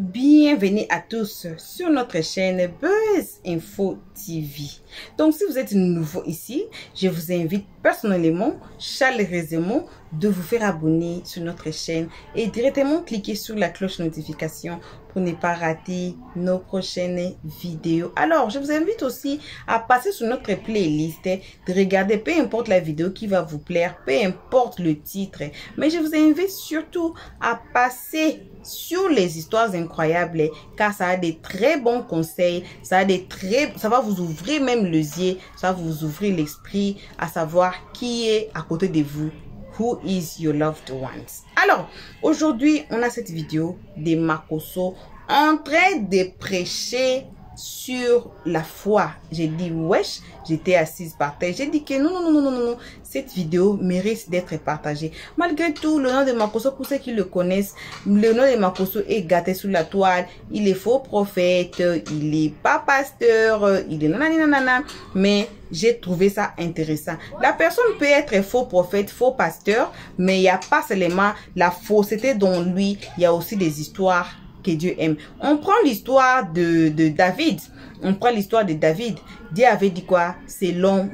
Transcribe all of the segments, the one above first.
Bienvenue à tous sur notre chaîne Buzz Info TV. Donc si vous êtes nouveau ici, je vous invite personnellement, chaleureusement, de vous faire abonner sur notre chaîne et directement cliquer sur la cloche notification pour ne pas rater nos prochaines vidéos. Alors, je vous invite aussi à passer sur notre playlist, de regarder peu importe la vidéo qui va vous plaire, peu importe le titre. Mais je vous invite surtout à passer sur les histoires incroyables car ça a des très bons conseils, ça va vous ouvrir même les yeux, ça va vous ouvrir l'esprit à savoir qui est à côté de vous. Who is your loved ones? Alors, aujourd'hui, on a cette vidéo de Makosso en train de prêcher sur la foi. J'ai dit, wesh, j'étais assise par terre. J'ai dit que non, cette vidéo mérite d'être partagée. Malgré tout, le nom de Makosso, pour ceux qui le connaissent, le nom de Makosso est gâté sous la toile. Il est faux prophète, il est pas pasteur, il est nanana, mais j'ai trouvé ça intéressant. La personne peut être faux prophète, faux pasteur, mais il n'y a pas seulement la fausseté dans lui, il y a aussi des histoires que Dieu aime. On prend l'histoire de David. On prend l'histoire de David. Dieu avait dit quoi? Selon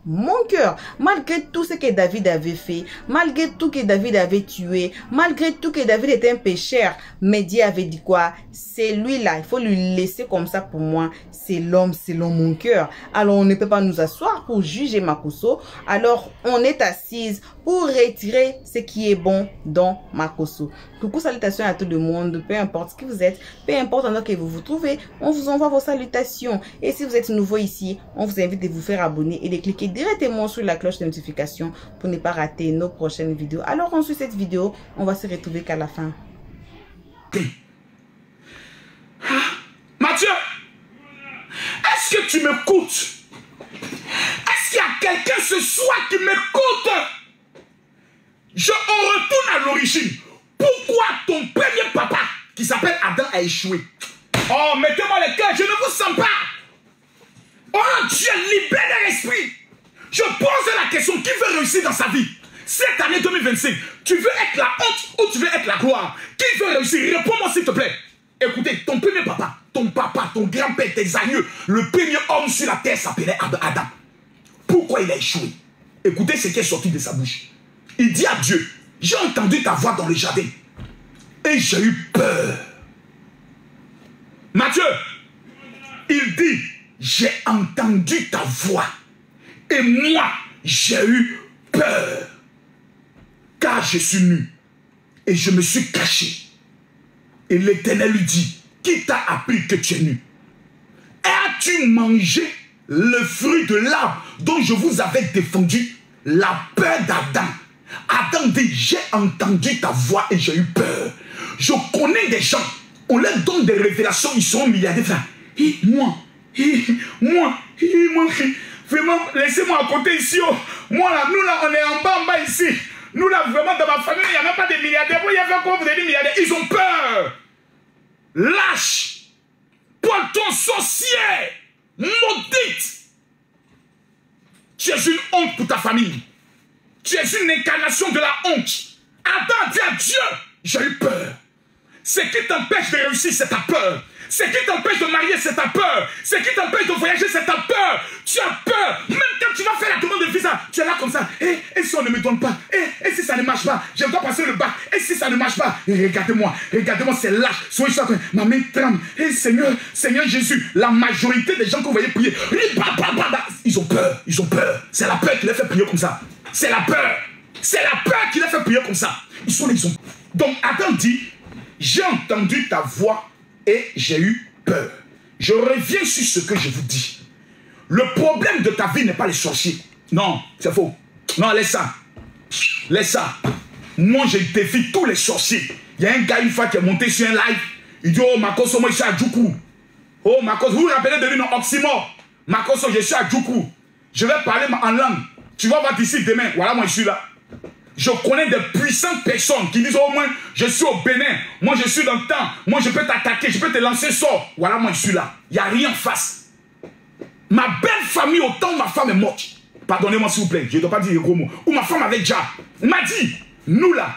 mon cœur. Malgré tout ce que David avait fait, malgré tout que David avait tué, malgré tout que David était un pécheur, mais Dieu avait dit quoi? C'est lui-là. Il faut lui laisser comme ça pour moi. C'est l'homme selon mon cœur. Alors on ne peut pas nous asseoir pour juger Makosso. Alors on est assise pour retirer ce qui est bon dans Makosso. Coucou, salutations à tout le monde. Peu importe qui vous êtes, peu importe endroit que vous vous trouvez, on vous envoie vos salutations. Et si vous êtes nouveau ici, on vous invite de vous faire abonner et de cliquer directement sur la cloche de notification pour ne pas rater nos prochaines vidéos. Alors on suit cette vidéo, on va se retrouver qu'à la fin. Mathieu, est-ce que tu m'écoutes? Est-ce qu'il y a quelqu'un ce soir qui m'écoute? On retourne à l'origine. Pourquoi ton premier papa, qui s'appelle Adam, a échoué? Oh, mettez-moi le cœur, je ne vous sens pas. Oh Dieu, libère l'esprit. Je pose la question, qui veut réussir dans sa vie? Cette année 2025, tu veux être la honte ou tu veux être la gloire? Qui veut réussir? Réponds-moi s'il te plaît. Écoutez, ton premier papa, ton grand-père, tes aïeux, le premier homme sur la terre s'appelait Adam. Pourquoi il a échoué? Écoutez ce qui est sorti de sa bouche. Il dit à Dieu, j'ai entendu ta voix dans le jardin et j'ai eu peur. Matthieu, il dit, j'ai entendu ta voix et moi j'ai eu peur car je suis nu et je me suis caché. Et l'Éternel lui dit, qui t'a appris que tu es nu? As-tu mangé le fruit de l'arbre dont je vous avais défendu? La peur d'Adam. Adam dit, j'ai entendu ta voix et j'ai eu peur. Je connais des gens, on leur donne des révélations, ils sont milliardaires. Moi, vraiment, laissez-moi à côté ici. Oh. Moi là, nous là, on est en bas ici. Nous là, vraiment, dans ma famille, il n'y a même pas de milliardaires. Vous, il y avait quoi, vous avez dit milliardaires? Ils ont peur. Lâche. Poiton sorcière. Maudite. Tu es une honte pour ta famille. Tu es une incarnation de la honte. Adam dit à Dieu, j'ai eu peur. Ce qui t'empêche de réussir, c'est ta peur. Ce qui t'empêche de marier, c'est ta peur. Ce qui t'empêche de voyager, c'est ta peur. Tu as peur. Même quand tu vas faire la demande de visa, tu es là comme ça. Et si on ne me donne pas? Et si ça ne marche pas? Je dois passer le bac. Et si ça ne marche pas? Regardez-moi, c'est lâche. Ma main tremble. Et Seigneur Jésus, la majorité des gens que vous voyez prier, ils ont peur. C'est la peur qui les fait prier comme ça. C'est la peur. C'est la peur qui les fait prier comme ça. Ils ont... Donc Adam dit, j'ai entendu ta voix et j'ai eu peur. Je reviens sur ce que je vous dis. Le problème de ta vie n'est pas les sorciers. Non, c'est faux. Non, laisse ça. Laisse ça. Moi, je défie tous les sorciers. Il y a un gars une fois qui est monté sur un live. Il dit, oh, Makosso, moi, je suis à Djoukou. Oh, Makosso, vous vous rappelez de lui, non, Oxymore. Makosso, je suis à Djoukou. Je vais parler en langue. Tu vas voir d'ici demain. Voilà, moi, je suis là. Je connais des puissantes personnes qui disent, au moins, je suis au Bénin. Moi, je suis dans le temps. Moi, je peux t'attaquer. Je peux te lancer sort. Voilà, moi, je suis là. Il n'y a rien en face. Ma belle famille, autant ma femme est morte. Pardonnez-moi, s'il vous plaît. Je ne dois pas dire les gros mots. Ou ma femme avait déjà. Elle m'a dit, nous là,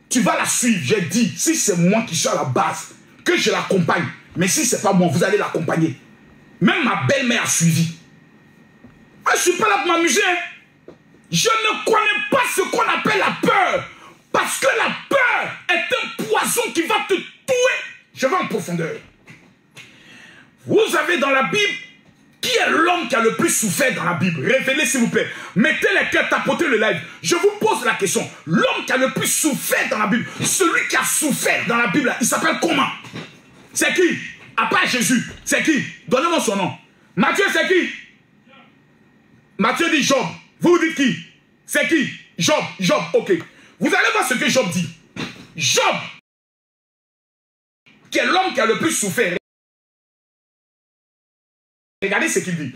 tu vas la suivre. J'ai dit, si c'est moi qui suis à la base, que je l'accompagne. Mais si ce n'est pas moi, vous allez l'accompagner. Même ma belle-mère a suivi. Je ne suis pas là pour m'amuser. Je ne connais pas ce qu'on appelle la peur. Parce que la peur est un poison qui va te tuer. Je vais en profondeur. Vous avez dans la Bible, qui est l'homme qui a le plus souffert dans la Bible? Révélez s'il vous plaît. Mettez les cœurs, tapotez le live. Je vous pose la question. L'homme qui a le plus souffert dans la Bible, celui qui a souffert dans la Bible, il s'appelle comment? C'est qui? À part Jésus, c'est qui? Donnez-moi son nom. Matthieu, c'est qui? Matthieu dit Job. Vous dites qui? C'est qui? Job. Job, ok. Vous allez voir ce que Job dit. Job, qui est l'homme qui a le plus souffert. Regardez ce qu'il dit.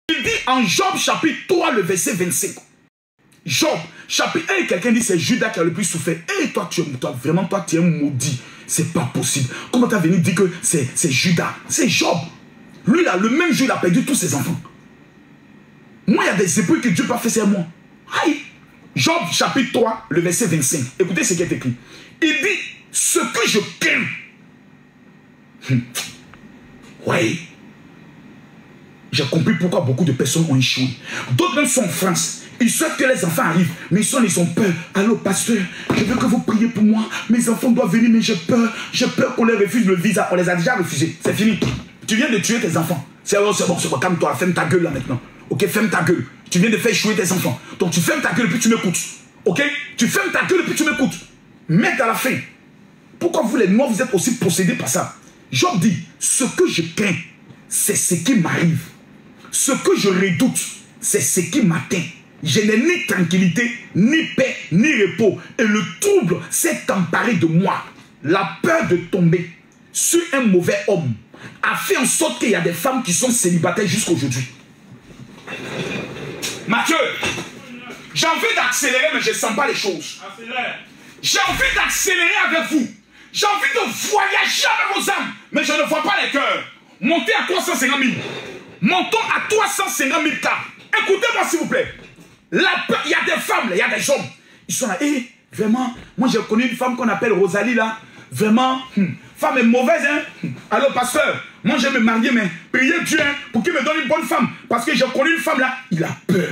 Il dit en Job chapitre 3, le verset 25. Job chapitre 1, quelqu'un dit c'est Judas qui a le plus souffert. Et toi, vraiment, toi, tu es maudit. C'est pas possible. Comment tu as venu dire que c'est Judas? C'est Job. Lui, là, le même jour, il a perdu tous ses enfants. Moi, il y a des épouilles que Dieu peut faire, c'est moi. Aïe. Job chapitre 3, le verset 25. Écoutez ce qui est écrit. Il dit, ce que je crains. Oui. J'ai compris pourquoi beaucoup de personnes ont échoué. D'autres même sont en France. Ils souhaitent que les enfants arrivent, mais ils ont peur. Allô, pasteur, je veux que vous priez pour moi. Mes enfants doivent venir, mais j'ai peur. J'ai peur qu'on les refuse le visa. On les a déjà refusés. C'est fini. Tu viens de tuer tes enfants. C'est bon, calme-toi. Ferme ta gueule là maintenant. Ok, ferme ta gueule. Tu viens de faire échouer tes enfants. Donc tu fermes ta gueule et puis tu m'écoutes. Ok? Tu fermes ta gueule et puis tu m'écoutes. Mec à la fin. Pourquoi vous les noirs, vous êtes aussi possédés par ça? Job dit, ce que je crains, c'est ce qui m'arrive. Ce que je redoute, c'est ce qui m'atteint. Je n'ai ni tranquillité, ni paix, ni repos. Et le trouble s'est emparé de moi. La peur de tomber sur un mauvais homme a fait en sorte qu'il y a des femmes qui sont célibataires jusqu'à aujourd'hui. Mathieu, j'ai envie d'accélérer, mais je ne sens pas les choses. J'ai envie d'accélérer avec vous. J'ai envie de voyager avec vos âmes, mais je ne vois pas les cœurs. Montez à 350 000. Montons à 350 000 cas. Écoutez-moi s'il vous plaît. Il y a des femmes, il y a des hommes. Ils sont là. Eh, vraiment, moi j'ai connu une femme qu'on appelle Rosalie là. Vraiment, femme est mauvaise, hein. Alors pasteur, moi je vais me marier, mais priez Dieu hein, pour qu'il me donne une bonne femme. Parce que j'ai connu une femme là, il a peur.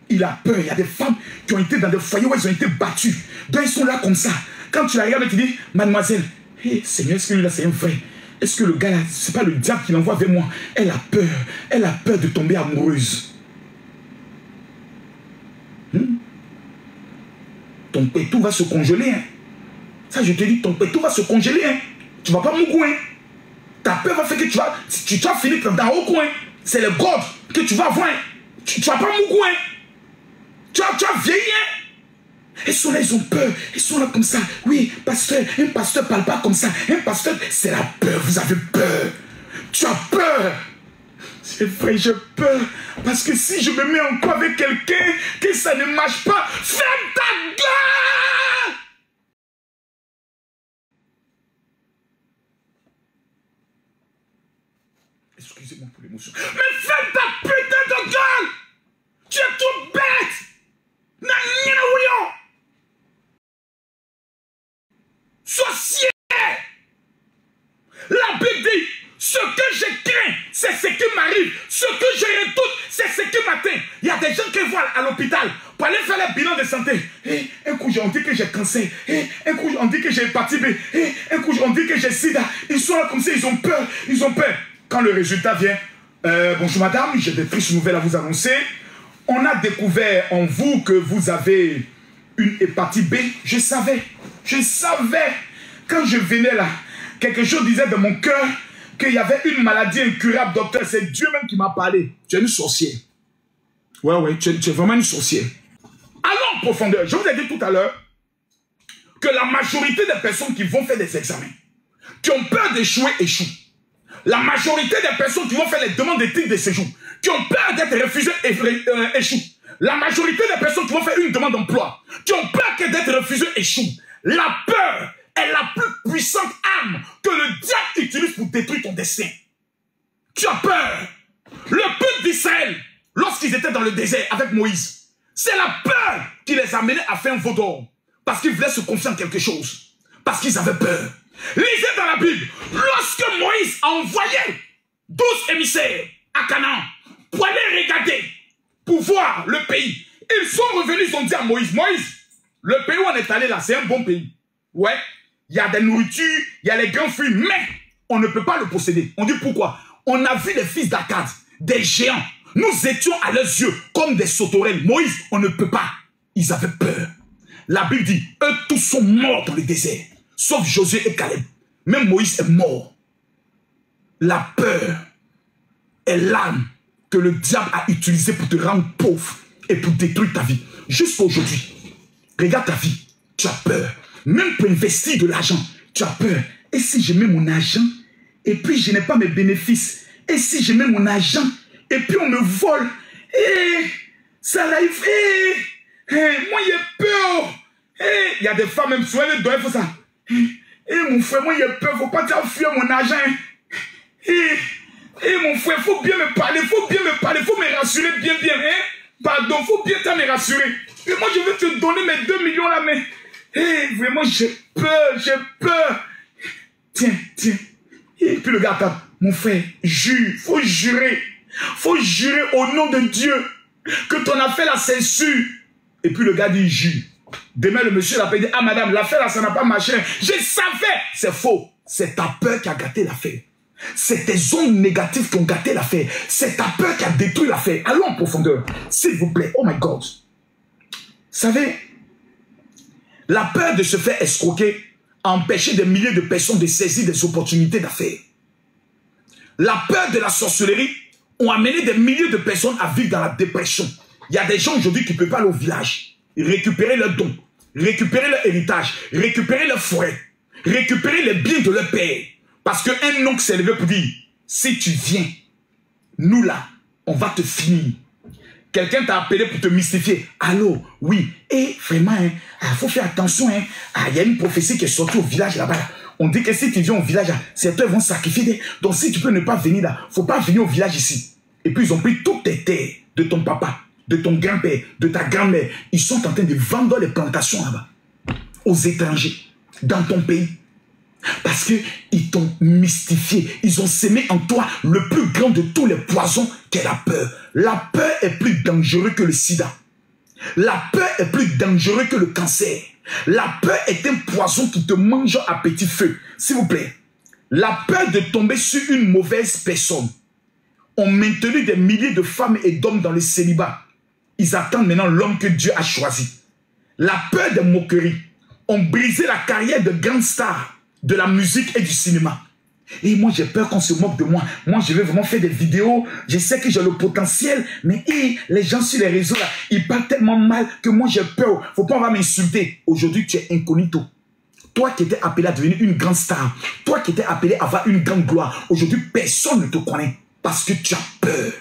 Il a peur. Il y a des femmes qui ont été dans des foyers où elles ont été battues. Donc ils sont là comme ça. Quand tu la regardes et tu dis, mademoiselle, hey, Seigneur, est-ce que lui là c'est un vrai? Est-ce que le gars là, c'est pas le diable qui l'envoie vers moi? Elle a peur. Elle a peur de tomber amoureuse. Ton pétou va se congeler. Hein. Ça, je te dis, ton pétou va se congeler. Hein. Tu vas pas mourir. Hein. Ta peur va faire que tu vas finir dans haut coin. C'est le God que tu vas avoir. Hein. Tu vas pas mourir. Hein. Tu vas vieillir. Hein. Ils sont là, ils ont peur. Ils sont là comme ça. Oui, pasteur, un pasteur parle pas comme ça. Un pasteur, c'est la peur. Vous avez peur. Tu as peur. C'est vrai, j'ai peur. Parce que si je me mets encore avec quelqu'un, que ça ne marche pas, ferme ta gueule! Excusez-moi pour l'émotion. Mais ferme ta putain de gueule! Tu es toute bête! Sorcier! La Bible dit, ce que je crains, c'est ce qui m'arrive. Ce que je redoute, c'est ce qui m'atteint. Il y a des gens qui vont à l'hôpital pour aller faire les bilans de santé. Hey, un coup, on dit que j'ai cancer. Hey, un coup, on dit que j'ai hépatite B. Hey, un coup, on dit que j'ai sida. Ils sont là comme ça, ils ont peur. Ils ont peur. Quand le résultat vient, bonjour madame, j'ai des tristes nouvelles à vous annoncer. On a découvert en vous que vous avez une hépatite B. Je savais. Quand je venais là, quelque chose disait dans mon cœur qu'il y avait une maladie incurable, docteur. C'est Dieu même qui m'a parlé. Tu es une sorcière. Ouais, tu es vraiment une sorcière. Allons en profondeur. Je vous ai dit tout à l'heure que la majorité des personnes qui vont faire des examens, qui ont peur d'échouer, échouent. La majorité des personnes qui vont faire les demandes de titre de séjour, qui ont peur d'être refusées, échouent. La majorité des personnes qui vont faire une demande d'emploi, qui ont peur d'être refusées, échouent. La peur est la plus puissante arme que le diable utilise pour détruire ton destin. Tu as peur. Le peuple d'Israël, lorsqu'ils étaient dans le désert avec Moïse, c'est la peur qui les a amenés à faire un veau d'or. Parce qu'ils voulaient se confier en quelque chose. Parce qu'ils avaient peur. Lisez dans la Bible. Lorsque Moïse a envoyé 12 émissaires à Canaan pour aller regarder, pour voir le pays, ils sont revenus, ils ont dit à Moïse, Moïse, le pays où on est allé là, c'est un bon pays. Ouais, il y a des nourritures, il y a les grands fruits, mais on ne peut pas le posséder. On dit pourquoi? On a vu les fils d'Akkad, des géants. Nous étions à leurs yeux comme des sauterelles. Moïse, on ne peut pas. Ils avaient peur. La Bible dit, eux tous sont morts dans le désert, sauf Josué et Caleb. Même Moïse est mort. La peur est l'arme que le diable a utilisée pour te rendre pauvre et pour détruire ta vie. Jusqu'à aujourd'hui, regarde ta vie, tu as peur. Même pour investir de l'argent, tu as peur. Et si je mets mon argent et puis je n'ai pas mes bénéfices? Et si je mets mon argent et puis on me vole? Et ça arrive. Moi j'ai peur. Il y a des femmes même souvent elles doivent faire ça. Mon frère, moi j'ai peur, faut pas dire fuir mon argent. Mon frère, faut bien me parler, faut me rassurer bien. Pardon, faut bien me rassurer. Et moi je vais te donner mes 2 millions là, mais vraiment j'ai peur. Tiens. Et puis le gars attend, mon frère, jure, faut jurer au nom de Dieu que ton affaire là c'est sûr. Et puis le gars dit jure. Demain le monsieur l'appelle, dit ah madame, l'affaire là ça n'a pas marché. Je savais, c'est faux. C'est ta peur qui a gâté l'affaire. C'est tes ondes négatives qui ont gâté l'affaire. C'est ta peur qui a détruit l'affaire. Allons en profondeur, s'il vous plaît. Oh my God. Vous savez, la peur de se faire escroquer a empêché des milliers de personnes de saisir des opportunités d'affaires. La peur de la sorcellerie ont amené des milliers de personnes à vivre dans la dépression. Il y a des gens aujourd'hui qui ne peuvent pas aller au village, récupérer leurs dons, récupérer leur héritage, récupérer leurs forêts, récupérer les biens de leur père. Parce qu'un oncle s'est levé pour dire, si tu viens, nous là, on va te finir. Quelqu'un t'a appelé pour te mystifier. Allô, oui. Et vraiment, il faut faire attention. Il y a une prophétie qui est sortie au village là-bas. On dit que si tu viens au village, certains vont sacrifier. Donc si tu peux ne pas venir là, il ne faut pas venir au village ici. Et puis ils ont pris toutes tes terres de ton papa, de ton grand-père, de ta grand-mère. Ils sont en train de vendre les plantations là-bas aux étrangers, dans ton pays. Parce qu'ils t'ont mystifié. Ils ont semé en toi le plus grand de tous les poisons qu'est la peur. La peur est plus dangereuse que le sida. La peur est plus dangereuse que le cancer. La peur est un poison qui te mange à petit feu. S'il vous plaît, la peur de tomber sur une mauvaise personne ont maintenu des milliers de femmes et d'hommes dans le célibat. Ils attendent maintenant l'homme que Dieu a choisi. La peur des moqueries ont brisé la carrière de grandes stars de la musique et du cinéma. Et moi, j'ai peur qu'on se moque de moi. Moi, je vais vraiment faire des vidéos. Je sais que j'ai le potentiel. Mais les gens sur les réseaux, là, ils parlent tellement mal que moi, j'ai peur. Faut pas avoir m'insulter. Aujourd'hui, tu es incognito. Toi qui étais appelé à devenir une grande star. Toi qui étais appelé à avoir une grande gloire. Aujourd'hui, personne ne te connaît. Parce que tu as peur.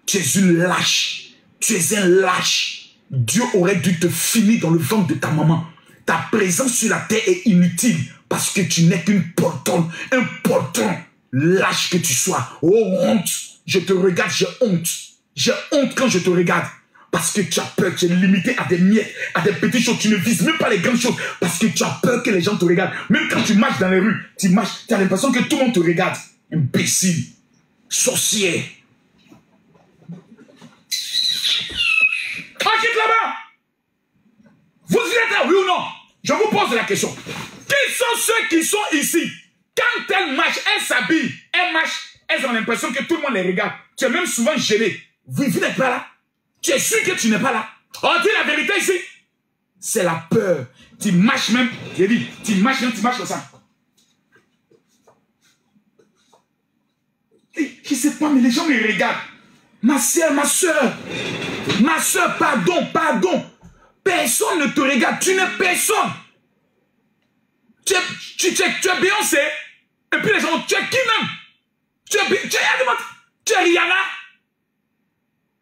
Tu es une lâche. Tu es un lâche. Dieu aurait dû te finir dans le ventre de ta maman. Ta présence sur la terre est inutile. Parce que tu n'es qu'une poltronne, un poltron, lâche que tu sois. Oh honte, je te regarde, j'ai honte. J'ai honte quand je te regarde. Parce que tu as peur, tu es limité à des miettes, à des petites choses. Tu ne vises même pas les grandes choses. Parce que tu as peur que les gens te regardent. Même quand tu marches dans les rues, tu marches, tu as l'impression que tout le monde te regarde. Imbécile, sorcière. Ah, quitte là-bas. Vous êtes là, oui ou non? Je vous pose la question. Qui sont ceux qui sont ici? Quand elles marchent, elles s'habillent, elles marchent, elles ont l'impression que tout le monde les regarde. Tu es même souvent gêné. Vous n'êtes pas là. Tu es sûr que tu n'es pas là. On dit la vérité ici. C'est la peur. Tu marches même, j'ai dit, tu marches même, tu marches comme ça. Je ne sais pas, mais les gens me regardent. Ma soeur, pardon. Personne ne te regarde, tu n'es personne. Tu es Beyoncé. Et puis les gens, tu es qui même? Tu es Rihanna.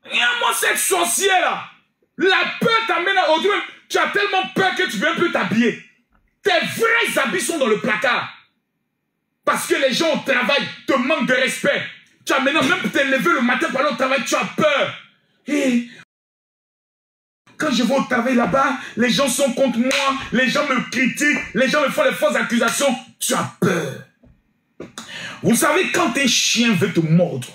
Regarde-moi cette sorcière là. La peur t'amène à aujourd'hui. Tu as tellement peur que tu ne veux plus t'habiller. Tes vrais habits sont dans le placard. Parce que les gens au travail te manquent de respect. Tu as maintenant, même pour te lever le matin pour aller au travail, tu as peur. Et quand je vais au travail là-bas, les gens sont contre moi, les gens me critiquent, les gens me font les fausses accusations. Tu as peur. Vous savez, quand un chien veut te mordre,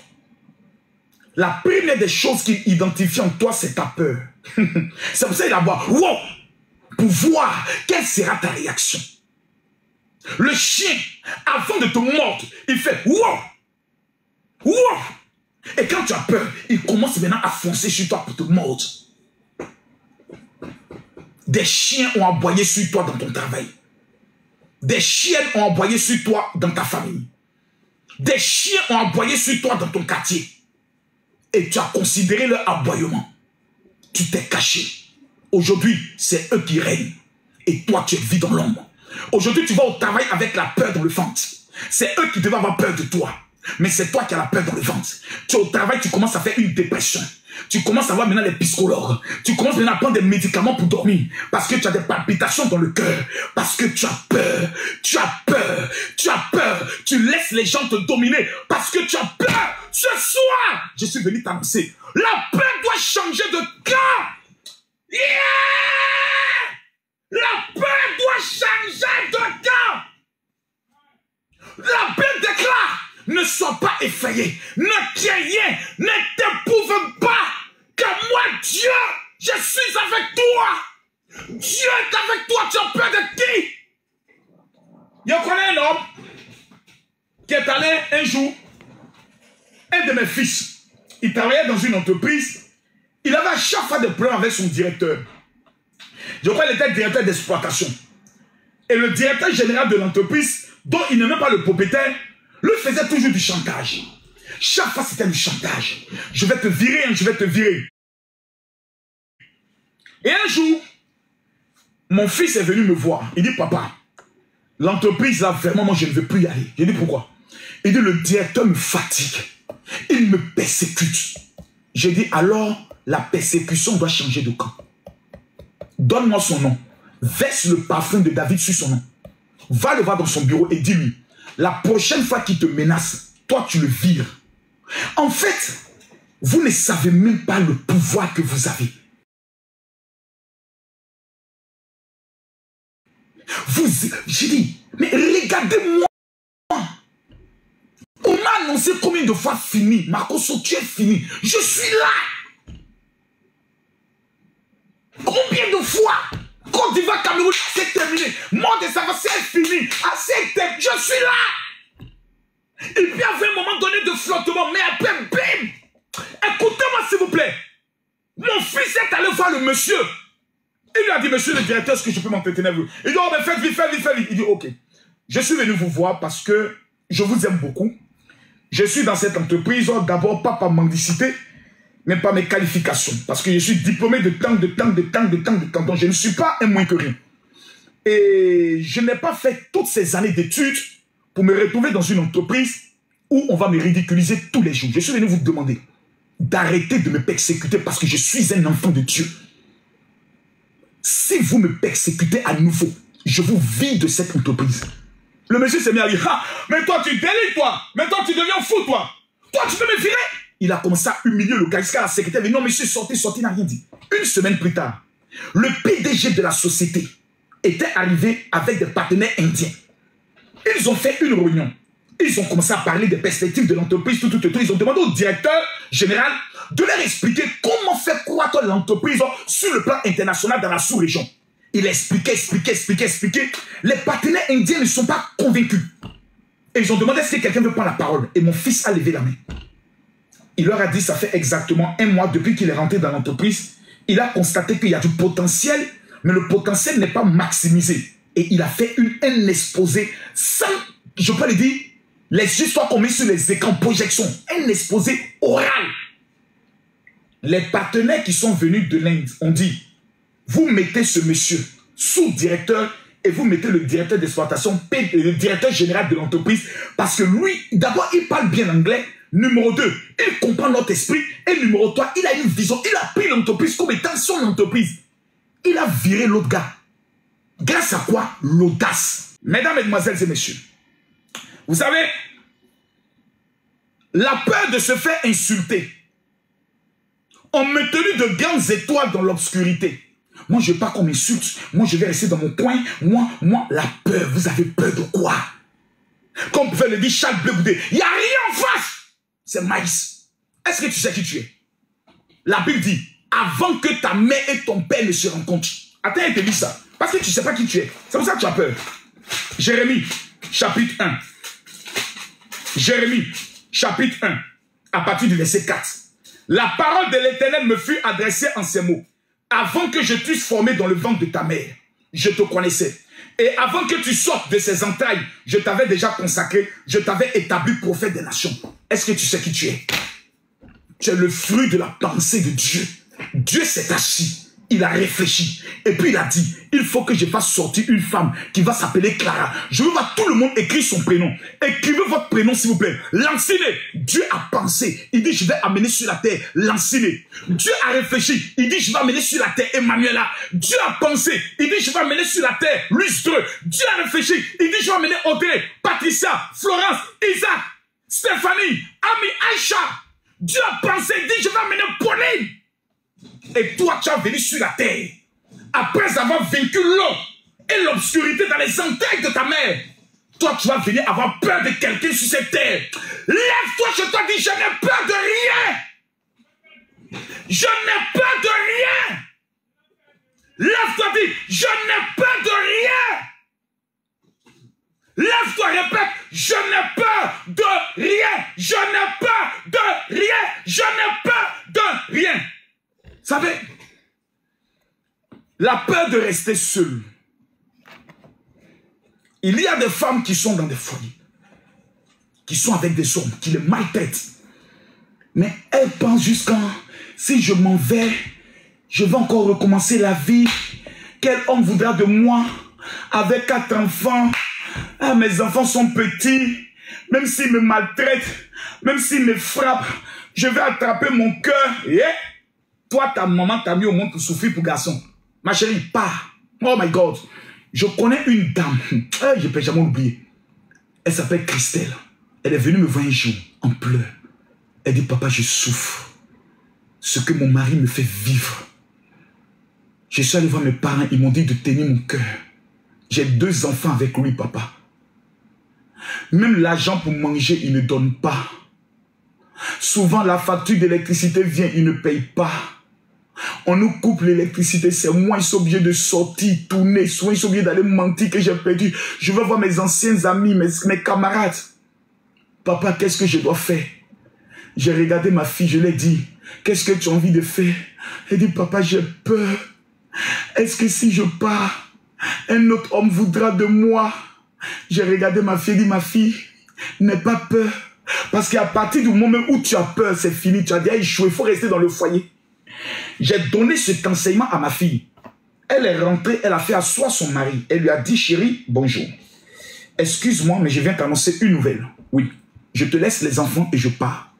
la première des choses qu'il identifie en toi, c'est ta peur. C'est pour ça qu'il a voir, wow, pour voir quelle sera ta réaction. Le chien, avant de te mordre, il fait wow, wow. Et quand tu as peur, il commence maintenant à foncer sur toi pour te mordre. Des chiens ont aboyé sur toi dans ton travail. Des chiennes ont aboyé sur toi dans ta famille. Des chiens ont aboyé sur toi dans ton quartier. Et tu as considéré leur aboiement. Tu t'es caché. Aujourd'hui, c'est eux qui règnent. Et toi, tu vis dans l'ombre. Aujourd'hui, tu vas au travail avec la peur dans le ventre. C'est eux qui devaient avoir peur de toi. Mais c'est toi qui as la peur dans le ventre. Tu es au travail, tu commences à faire une dépression. Tu commences à voir maintenant les psychologues. Tu commences maintenant à prendre des médicaments pour dormir. Parce que tu as des palpitations dans le cœur. Parce que tu as peur. Tu as peur. Tu as peur. Tu laisses les gens te dominer. Parce que tu as peur. Ce soir, je suis venu t'annoncer. La peur doit changer de camp. Yeah! La peur doit changer de camp. La Bible déclare. Ne sois pas effrayé, ne crains rien, ne t'éprouve pas, car moi, Dieu, je suis avec toi. Dieu est avec toi, tu as peur de qui? Je connais un homme qui est allé un jour, un de mes fils, il travaillait dans une entreprise, il avait à chaque fois des problèmes avec son directeur. Je crois qu'il était directeur d'exploitation. Et le directeur général de l'entreprise, dont il n'aimait pas le propriétaire, lui faisait toujours du chantage. Chaque fois, c'était du chantage. Je vais te virer, je vais te virer. Et un jour, mon fils est venu me voir. Il dit, papa, l'entreprise là, vraiment, moi, je ne veux plus y aller. J'ai dit, pourquoi? Il dit, le directeur me fatigue. Il me persécute. J'ai dit, alors, la persécution doit changer de camp. Donne-moi son nom. Verse le parfum de David sur son nom. Va le voir dans son bureau et dis-lui, la prochaine fois qu'il te menace, toi tu le vires. En fait, vous ne savez même pas le pouvoir que vous avez. J'ai dit, mais regardez-moi. On m'a annoncé combien de fois fini. Marcoso, tu es fini. Je suis là. Combien de fois? Côte d'Ivoire, Cameroun, c'est terminé. Mort des avancées, c'est fini. Assez terminé. Je suis là. Et puis, il y avait un moment donné de flottement. Mais après, bim. Écoutez-moi, s'il vous plaît. Mon fils est allé voir le monsieur. Il lui a dit, monsieur le directeur, est-ce que je peux m'entretenir avec vous? Il dit, oh, mais faites vite, faites vite, faites vite. Il dit, ok. Je suis venu vous voir parce que je vous aime beaucoup. Je suis dans cette entreprise, d'abord, pas par mendicité, mais par mes qualifications. Parce que je suis diplômé de tant. Donc, je ne suis pas un moins que rien. Et je n'ai pas fait toutes ces années d'études pour me retrouver dans une entreprise où on va me ridiculiser tous les jours. Je suis venu vous demander d'arrêter de me persécuter parce que je suis un enfant de Dieu. Si vous me persécutez à nouveau, je vous vire de cette entreprise. Le monsieur s'est mis à dire, ah, mais toi tu délites toi, mais toi tu deviens fou toi. Toi tu peux me virer. Il a commencé à humilier le gars jusqu'à la secrétaire. Il dit, non monsieur, sortez, il n'a rien dit. Une semaine plus tard, le PDG de la société était arrivé avec des partenaires indiens. Ils ont fait une réunion. Ils ont commencé à parler des perspectives de l'entreprise, tout. Ils ont demandé au directeur général de leur expliquer comment faire croître l'entreprise sur le plan international dans la sous-région. Il a expliqué. Les partenaires indiens ne sont pas convaincus. Et ils ont demandé est-ce que quelqu'un veut prendre la parole. Et mon fils a levé la main. Il leur a dit, ça fait exactement 1 mois depuis qu'il est rentré dans l'entreprise. Il a constaté qu'il y a du potentiel, mais le potentiel n'est pas maximisé. Et il a fait un exposé sans, je peux le dire, les histoires qu'on met sur les écrans projection. Un exposé oral. Les partenaires qui sont venus de l'Inde ont dit, vous mettez ce monsieur sous-directeur et vous mettez le directeur d'exploitation, le directeur général de l'entreprise, parce que lui, d'abord, il parle bien anglais. Numéro 2, il comprend notre esprit. Et numéro 3, il a une vision. Il a pris l'entreprise comme étant son entreprise. Il a viré l'autre gars. Grâce à quoi? L'audace. Mesdames, mesdemoiselles et messieurs, vous savez, la peur de se faire insulter On me tenu de grandes étoiles dans l'obscurité. Moi, je ne veux pas qu'on m'insulte. Moi, je vais rester dans mon coin. Moi, la peur. Vous avez peur de quoi? Comme pouvait le dire chaque bleu goudé. Il n'y a rien en face. C'est maïs. Est-ce que tu sais qui tu es? La Bible dit, avant que ta mère et ton père ne se rencontrent. Attends, elle te dit ça. Parce que tu ne sais pas qui tu es. C'est pour ça que tu as peur. Jérémie, chapitre 1. Jérémie, chapitre 1. À partir du verset 4. La parole de l'Éternel me fut adressée en ces mots. Avant que je t'eusse formé dans le ventre de ta mère, je te connaissais. Et avant que tu sortes de ses entrailles, je t'avais déjà consacré, je t'avais établi prophète des nations. Est-ce que tu sais qui tu es? Tu es le fruit de la pensée de Dieu. Dieu s'est assis, il a réfléchi. Et puis il a dit, il faut que je fasse sortir une femme qui va s'appeler Clara. Je veux voir tout le monde écrire son prénom. Écrivez votre prénom s'il vous plaît. Lancez-les. Dieu a pensé. Il dit, je vais amener sur la terre Lancez-les. Dieu a réfléchi. Il dit, je vais amener sur la terre Emmanuela. Dieu a pensé. Il dit, je vais amener sur la terre Lustre. Dieu a réfléchi. Il dit, je vais amener Audrey, Patricia, Florence, Isaac, Stéphanie, Ami, Aïcha. Dieu a pensé. Il dit, je vais amener Pauline. Et toi, tu as venu sur la terre. Après avoir vaincu l'eau et l'obscurité dans les entrailles de ta mère. Toi, tu vas venir avoir peur de quelqu'un sur cette terre. Lève-toi, je te dis, je n'ai peur de rien. Je n'ai peur de rien. Lève-toi, dis, je n'ai peur de rien. Lève-toi, répète, je n'ai peur de rien. Je n'ai peur de rien. Je n'ai peur de rien. Vous savez, la peur de rester seule. Il y a des femmes qui sont dans des foyers, qui sont avec des hommes, qui les maltraitent. Mais elles pensent jusqu'à, si je m'en vais, je vais encore recommencer la vie. Quel homme voudra de moi avec 4 enfants? Ah, mes enfants sont petits. Même s'ils me maltraitent, même s'ils me frappent, je vais attraper mon cœur. Yeah. Toi, ta maman t'a mis au monde pour souffrir pour garçon. Ma chérie, pars. Oh my God. Je connais une dame. Je ne peux jamais l'oublier. Elle s'appelle Christelle. Elle est venue me voir un jour en pleurs. Elle dit, papa, je souffre. Ce que mon mari me fait vivre. Je suis allé voir mes parents. Ils m'ont dit de tenir mon cœur. J'ai 2 enfants avec lui, papa. Même l'argent pour manger, il ne donne pas. Souvent, la facture d'électricité vient, il ne paye pas. On nous coupe l'électricité, c'est moi, ils sont obligés de sortir, tourner, soit ils sont obligés d'aller mentir que j'ai perdu. Je veux voir mes anciens amis, mes camarades. Papa, qu'est-ce que je dois faire? J'ai regardé ma fille, je lui ai dit, qu'est-ce que tu as envie de faire? Elle dit, papa, j'ai peur. Est-ce que si je pars, un autre homme voudra de moi? J'ai regardé ma fille, dit, ma fille, n'aie pas peur. Parce qu'à partir du moment où tu as peur, c'est fini, tu as déjà échoué, il faut rester dans le foyer. J'ai donné cet enseignement à ma fille. Elle est rentrée, elle a fait asseoir son mari. Elle lui a dit, chérie, bonjour. Excuse-moi, mais je viens t'annoncer une nouvelle. Oui, je te laisse les enfants et je pars.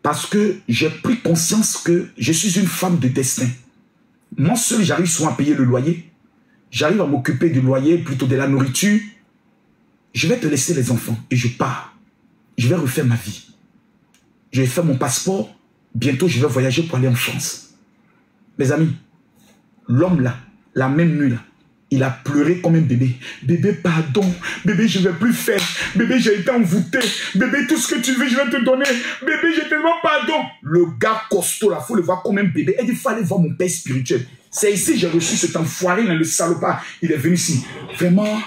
Parce que j'ai pris conscience que je suis une femme de destin. Moi seul, j'arrive souvent à payer le loyer. J'arrive à m'occuper du loyer, plutôt de la nourriture. Je vais te laisser les enfants et je pars. Je vais refaire ma vie. Je vais faire mon passeport. Bientôt, je vais voyager pour aller en France. Mes amis, l'homme là, la même nuit là, il a pleuré comme un bébé. Bébé, pardon. Bébé, je ne vais plus faire. Bébé, j'ai été envoûté. Bébé, tout ce que tu veux, je vais te donner. Bébé, je te demande pardon. Le gars costaud là, il faut le voir comme un bébé. Il dit, il faut aller voir mon père spirituel. C'est ici que j'ai reçu cet enfoiré là, le salopard. Il est venu ici. Vraiment,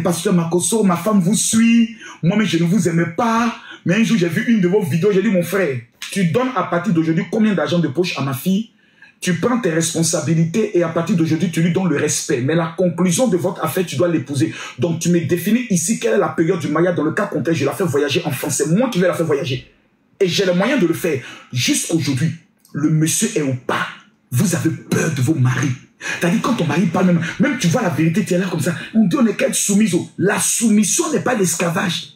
pasteur Makoso, ma femme vous suit. Moi-même, je ne vous aimais pas. Mais un jour, j'ai vu une de vos vidéos. J'ai dit, mon frère, tu donnes à partir d'aujourd'hui combien d'argent de poche à ma fille? Tu prends tes responsabilités et à partir d'aujourd'hui, tu lui donnes le respect. Mais la conclusion de votre affaire, tu dois l'épouser. Donc, tu me définis ici quelle est la période du mariage. Dans le cas contraire, je la fais voyager en France. C'est moi qui vais la faire voyager. Et j'ai le moyen de le faire. Jusqu'aujourd'hui, le monsieur est au pas. Vous avez peur de vos maris. C'est-à-dire, quand ton mari parle, même tu vois la vérité, tu es là comme ça. On dit, on est qu'être soumise. La soumission n'est pas l'esclavage.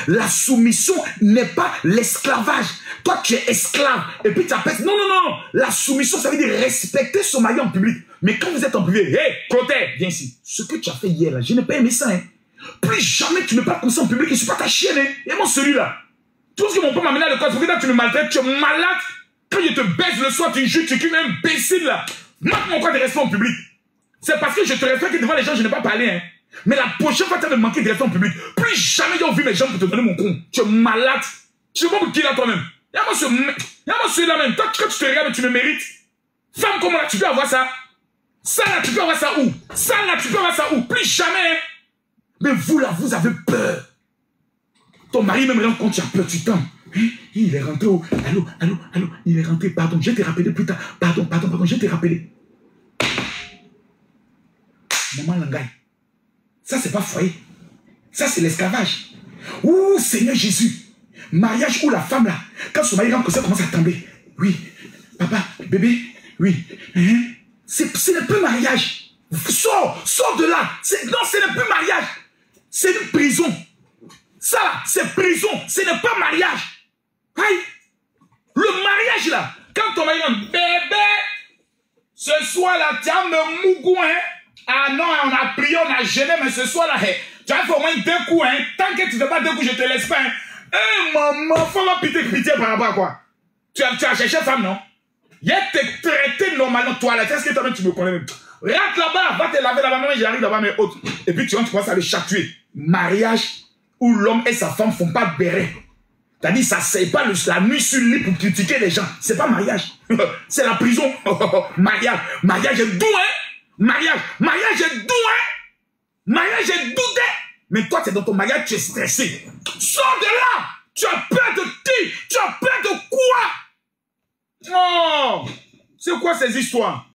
La soumission n'est pas l'esclavage. Toi, tu es esclave. Et puis tu appelles... Non, non, non. La soumission, ça veut dire respecter son mari en public. Mais quand vous êtes en privé, hé, Clotaire, viens ici. Ce que tu as fait hier, là, je n'ai pas aimé ça. Hein. Plus jamais tu ne parles comme ça en public. Je ne suis pas ta chienne. Hein. Et moi, celui-là. Tout ce que mon père m'a amené à l'école, c'est que tu me maltraites, tu es malade. Quand je te baise le soir, tu joues, tu cries un imbécile là. Manque-moi quoi de respect en public. C'est parce que je te respecte que devant les gens, je n'ai pas parlé. Hein. Mais la prochaine fois, tu vas me manquer de respect en public. Plus jamais j'ai envie mes gens pour te donner mon con. Tu es malade. Tu sais pas pour qui là toi-même. Y'a-moi celui-là même. Toi, quand tu te regardes, tu me mérites. Femme comme là, tu peux avoir ça. Ça là, tu peux avoir ça où? Ça là, tu peux avoir ça où? Plus jamais. Hein. Mais vous là, vous avez peur. Ton mari même rend compte, tu as peur, tu t'aimes. Il est rentré où? Allô, il est rentré, pardon, je t'ai rappelé plus tard. Pardon, je t'ai rappelé. Maman Langaï, ça c'est pas foyer. Ça c'est l'esclavage. Ouh, Seigneur Jésus. Mariage où la femme là, quand son mari rentre, ça commence à trembler. Oui, papa, bébé, oui. Ce n'est plus mariage. Sors de là. Non, ce n'est plus mariage. C'est une prison. Ça, c'est prison. Ce n'est pas mariage. Aïe. Le mariage là, quand ton mari rentre, bébé, ce soir là, tu as me mougou, hein. Ah non, on a prié, on a gêné, mais ce soir là, tu as fait au moins 2 coups, hein. Tant que tu ne fais pas 2 coups, je te laisse pas, hein. Maman, faut ma pitié par rapport à quoi? Tu as cherché femme, non? Il a te traité normalement, toi là. Est-ce que toi-même tu me connais même? Rentre là-bas, va te laver là-bas, moi j'arrive là-bas, mais autres. Et puis tu commences à le chatouiller. Mariage où l'homme et sa femme font pas béret. C'est-à-dire, ça ne s'aille pas la nuit sur le lit pour critiquer les gens. C'est pas mariage. C'est la prison. Mariage est doux, hein? Mariage est doux, hein? Mariage est doux, hein? Mais toi, tu es dans ton mariage, tu es stressé. Sors de là! Tu as peur de qui? Tu as peur de quoi? Oh! C'est quoi ces histoires?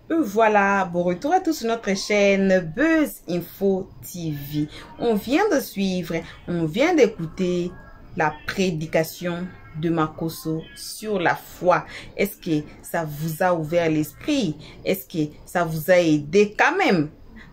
Voilà, bon retour à tous sur notre chaîne Buzz Info TV. On vient de suivre, on vient d'écouter la prédication de Makosso sur la foi. Est-ce que ça vous a ouvert l'esprit? Est-ce que ça vous a aidé quand même?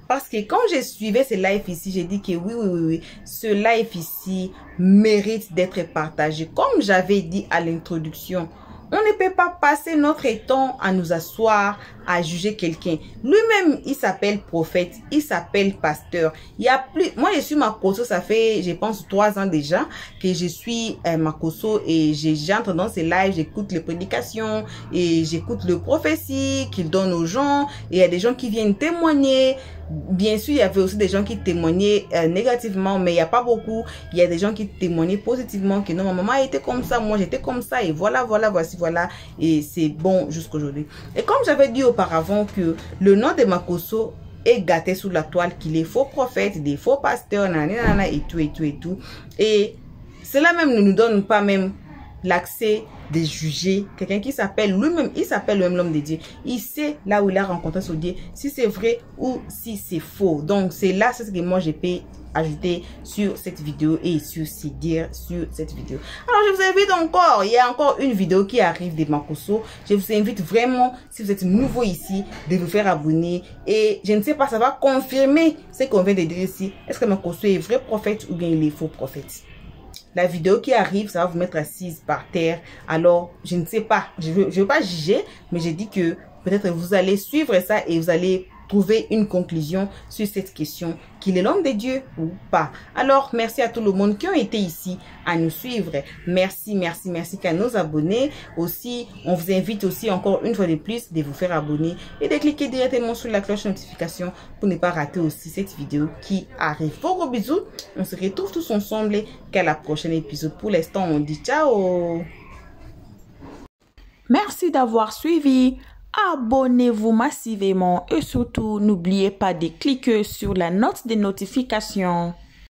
Parce que quand je suivais ce live ici, j'ai dit que oui, ce live ici mérite d'être partagé. Comme j'avais dit à l'introduction, on ne peut pas passer notre temps à nous asseoir, à juger quelqu'un. Lui-même, il s'appelle prophète, il s'appelle pasteur. Il y a plus, moi je suis Makosso, ça fait, je pense, 3 ans déjà que je suis Makosso et j'entre dans ces lives, j'écoute les prédications et j'écoute le prophétie qu'il donne aux gens. Et il y a des gens qui viennent témoigner. Bien sûr, il y avait aussi des gens qui témoignaient négativement, mais il n'y a pas beaucoup. Il y a des gens qui témoignaient positivement, que non, ma maman était comme ça, moi j'étais comme ça, et voilà, voici, voilà. Et c'est bon jusqu'aujourd'hui. Et comme j'avais dit auparavant que le nom de Makosso est gâté sous la toile, qu'il est faux prophète, des faux pasteurs, nanana, et tout. Et cela même ne nous donne pas même l'accès de juger quelqu'un qui s'appelle lui-même, il s'appelle lui-même l'homme de Dieu. Il sait là où il a rencontré son Dieu, si c'est vrai ou si c'est faux. Donc c'est là, c'est ce que moi je peux ajouter sur cette vidéo et sur ces dire sur cette vidéo. Alors je vous invite encore, il y a encore une vidéo qui arrive de Makosso. Je vous invite vraiment, si vous êtes nouveau ici, de vous faire abonner. Et je ne sais pas, ça va confirmer ce qu'on vient de dire ici. Est-ce que Makosso est vrai prophète ou bien il est faux prophète? La vidéo qui arrive, ça va vous mettre assise par terre. Alors, je ne sais pas. Je veux pas juger, mais j'ai dit que peut-être vous allez suivre ça et vous allez trouver une conclusion sur cette question, qu'il est l'homme de Dieu ou pas. Alors, merci à tout le monde qui ont été ici à nous suivre. Merci qu'à nos abonnés. Aussi, on vous invite aussi encore une fois de plus de vous faire abonner et de cliquer directement sur la cloche de notification pour ne pas rater aussi cette vidéo qui arrive. Gros bisous. On se retrouve tous ensemble qu'à la prochaine épisode. Pour l'instant, on dit ciao. Merci d'avoir suivi. Abonnez-vous massivement et surtout n'oubliez pas de cliquer sur la note de notification.